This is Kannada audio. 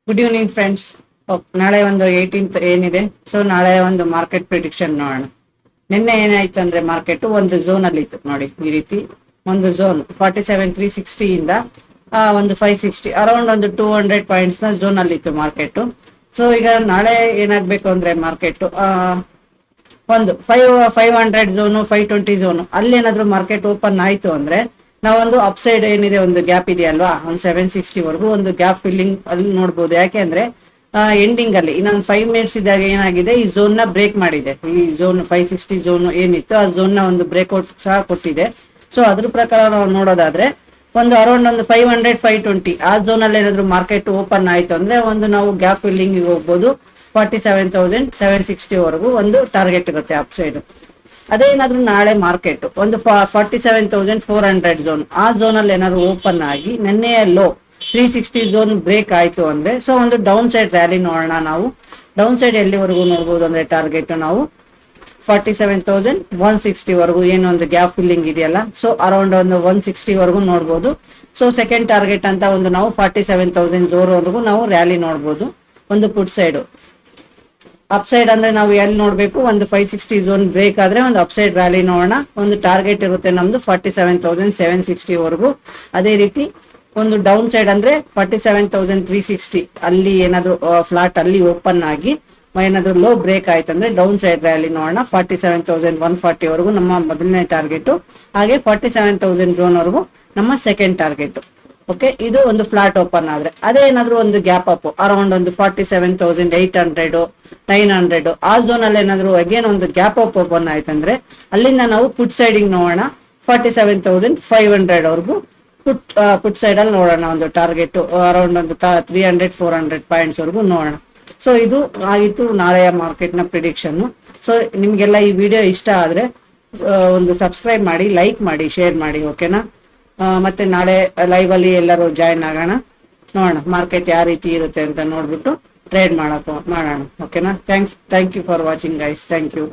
Good evening friends. ನಾಳೆ ಒಂದು 18th ಏನಿದೆ, ಸೊ ನಾಳೆ ಒಂದು ಮಾರ್ಕೆಟ್ ಪ್ರಿಡಿಕ್ಷನ್ ನೋಡೋಣ. ನಿನ್ನೆ ಏನಾಯ್ತು ಅಂದ್ರೆ ಮಾರ್ಕೆಟ್ ಒಂದು ಝೋನ್ ಅಲ್ಲಿ ಇತ್ತು ನೋಡಿ, ಈ ರೀತಿ ಒಂದು ಝೋನ್ 47,360 ಇಂದ ಒಂದು 560 ಅರೌಂಡ್ ಒಂದು 200 ಪಾಯಿಂಟ್ಸ್ ನ ಝೋನ್ ಅಲ್ಲಿ ಇತ್ತು ಮಾರ್ಕೆಟ್. ಸೊ ಈಗ ನಾಳೆ ಏನಾಗ್ಬೇಕು ಅಂದ್ರೆ ಮಾರ್ಕೆಟ್ ಒಂದು 500 ಝೋನು 520 ಝೋನು ಅಲ್ಲಿ ಏನಾದ್ರು ಮಾರ್ಕೆಟ್ ಓಪನ್ ಆಯ್ತು ಅಂದ್ರೆ ನಾವೊಂದು ಅಪ್ಸೈಡ್ ಏನಿದೆ ಒಂದು ಗ್ಯಾಪ್ ಇದೆಯಲ್ವಾ, ಒಂದು 760 ವರೆಗೂ ಒಂದು ಗ್ಯಾಪ್ ಫಿಲ್ಲಿಂಗ್ ಅಲ್ಲಿ ನೋಡ್ಬೋದು. ಯಾಕೆ ಅಂದ್ರೆ ಎಂಡಿಂಗ್ ಅಲ್ಲಿ ಇನ್ನೊಂದು 5 ಮಿನಿಟ್ಸ್ ಇದ್ದಾಗ ಏನಾಗಿದೆ, ಈ ಝೋನ್ ನ ಬ್ರೇಕ್ ಮಾಡಿದೆ. ಈ ಝೋನ್ 560 ಝೋನ್ ಏನಿತ್ತು ಆ ಝೋನ್ ನ ಒಂದು ಬ್ರೇಕ್ಔಟ್ ಸಹ ಕೊಟ್ಟಿದೆ. ಸೊ ಅದ್ರ ಪ್ರಕಾರ ನಾವು ನೋಡೋದಾದ್ರೆ ಒಂದು ಅರೌಂಡ್ ಒಂದು 500 520 ಆ ಝೋನ್ ಅಲ್ಲಿ ಏನಾದ್ರು ಮಾರ್ಕೆಟ್ ಓಪನ್ ಆಯ್ತು ಅಂದ್ರೆ ಒಂದು ನಾವು ಗ್ಯಾಪ್ ಫಿಲ್ಲಿಂಗ್ ಹೋಗ್ಬೋದು. 47,760 ವರೆಗೂ ಒಂದು ಟಾರ್ಗೆಟ್ ಇರುತ್ತೆ ಅಪ್ ಸೈಡ್. ಅದೇ ಏನಾದ್ರು ನಾಳೆ ಮಾರ್ಕೆಟ್ ಒಂದು 47,400 ಝೋನ್ ಆ ಝೋನ್ ಅಲ್ಲಿ ಏನಾದ್ರು ಓಪನ್ ಆಗಿ ನಿನ್ನೆಯ ಲೋ 360 ಝೋನ್ ಬ್ರೇಕ್ ಆಯ್ತು ಅಂದ್ರೆ ಸೊ ಒಂದು ಡೌನ್ ಸೈಡ್ ರ್ಯಾಲಿ ನೋಡೋಣ. ನಾವು ಡೌನ್ ಸೈಡ್ ಎಲ್ಲಿವರೆಗೂ ನೋಡ್ಬೋದು ಅಂದ್ರೆ ಟಾರ್ಗೆಟ್ ನಾವು 47,160 ವರೆಗೂ ಏನು ಒಂದು ಗ್ಯಾಪ್ ಫಿಲ್ಲಿಂಗ್ ಇದೆಯಲ್ಲ, ಸೊ ಅರೌಂಡ್ ಒಂದು 160 ವರೆಗೂ ನೋಡ್ಬೋದು. ಸೊ ಸೆಕೆಂಡ್ ಟಾರ್ಗೆಟ್ ಅಂತ ಒಂದು ನಾವು 47,000 ಝೋನ್ ವರೆಗೂ ನಾವು ರ್ಯಾಲಿ ನೋಡ್ಬೋದು. ಒಂದು ಪುಟ್ ಸೈಡ್ ಅಪ್ ಸೈಡ್ ಅಂದ್ರೆ ನಾವು ಎಲ್ಲಿ ನೋಡ್ಬೇಕು, ಒಂದು 560 ಝೋನ್ ಬ್ರೇಕ್ ಆದ್ರೆ ಒಂದು ಅಪ್ ಸೈಡ್ ರ್ಯಾಲಿ ನೋಡೋಣ. ಒಂದು ಟಾರ್ಗೆಟ್ ಇರುತ್ತೆ ನಮ್ದು 47,760 ವರೆಗೂ. ಅದೇ ರೀತಿ ಒಂದು ಡೌನ್ ಸೈಡ್ ಅಂದ್ರೆ 47,360 ಅಲ್ಲಿ ಏನಾದ್ರು ಫ್ಲಾಟ್ ಅಲ್ಲಿ ಓಪನ್ ಆಗಿ ಏನಾದ್ರು ಲೋ ಬ್ರೇಕ್ ಆಯ್ತು ಅಂದ್ರೆ ಡೌನ್ ಸೈಡ್ ರ್ಯಾಲಿ ನೋಡೋಣ. 47,140 ವರೆಗೂ ನಮ್ಮ ಮೊದಲನೇ ಟಾರ್ಗೆಟ್, ಹಾಗೆ 47,000 ಝೋನ್ ವರೆಗೂ ನಮ್ಮ ಸೆಕೆಂಡ್ ಟಾರ್ಗೆಟ್. ಓಕೆ, ಇದು ಒಂದು ಫ್ಲಾಟ್ ಓಪನ್ ಆದ್ರೆ. ಅದೇ ಏನಾದ್ರು ಒಂದು ಗ್ಯಾಪ್ ಅಪ್ ಅರೌಂಡ್ ಒಂದು 47,800 900 ಆ ಝೋನ್ ಅಲ್ಲಿ ಏನಾದ್ರು ಅಗೇನ್ ಒಂದು ಗ್ಯಾಪ್ ಅಪ್ ಓಪನ್ ಆಯ್ತಂದ್ರೆ ಅಲ್ಲಿಂದ ನಾವು ಪುಟ್ ಸೈಡಿಂಗ್ ನೋಡೋಣ. 47,500 ವರೆಗೂ ಪುಟ್ ಸೈಡ್ ಅಲ್ಲಿ ನೋಡೋಣ. ಒಂದು ಟಾರ್ಗೆಟ್ ಅರೌಂಡ್ ಒಂದು 300 400 ಪಾಯಿಂಟ್ಸ್ ವರೆಗೂ ನೋಡೋಣ. ಸೊ ಇದು ಆಗಿತ್ತು ನಾಳೆಯ ಮಾರ್ಕೆಟ್ ನ ಪ್ರಿಡಿಕ್ಷನ್. ಸೊ ನಿಮ್ಗೆಲ್ಲ ಈ ವಿಡಿಯೋ ಇಷ್ಟ ಆದ್ರೆ ಒಂದು ಸಬ್ಸ್ಕ್ರೈಬ್ ಮಾಡಿ, ಲೈಕ್ ಮಾಡಿ, ಶೇರ್ ಮಾಡಿ. ಓಕೆನಾ? ಮತ್ತೆ ನಾಳೆ ಲೈವ್ ಅಲ್ಲಿ ಎಲ್ಲರೂ ಜಾಯಿನ್ ಆಗೋಣ, ನೋಡೋಣ ಮಾರ್ಕೆಟ್ ಯಾವ ರೀತಿ ಇರುತ್ತೆ ಅಂತ ನೋಡ್ಬಿಟ್ಟು ಟ್ರೇಡ್ ಮಾಡೋಣ. ಓಕೆನಾ? Thank you for watching guys. Thank you.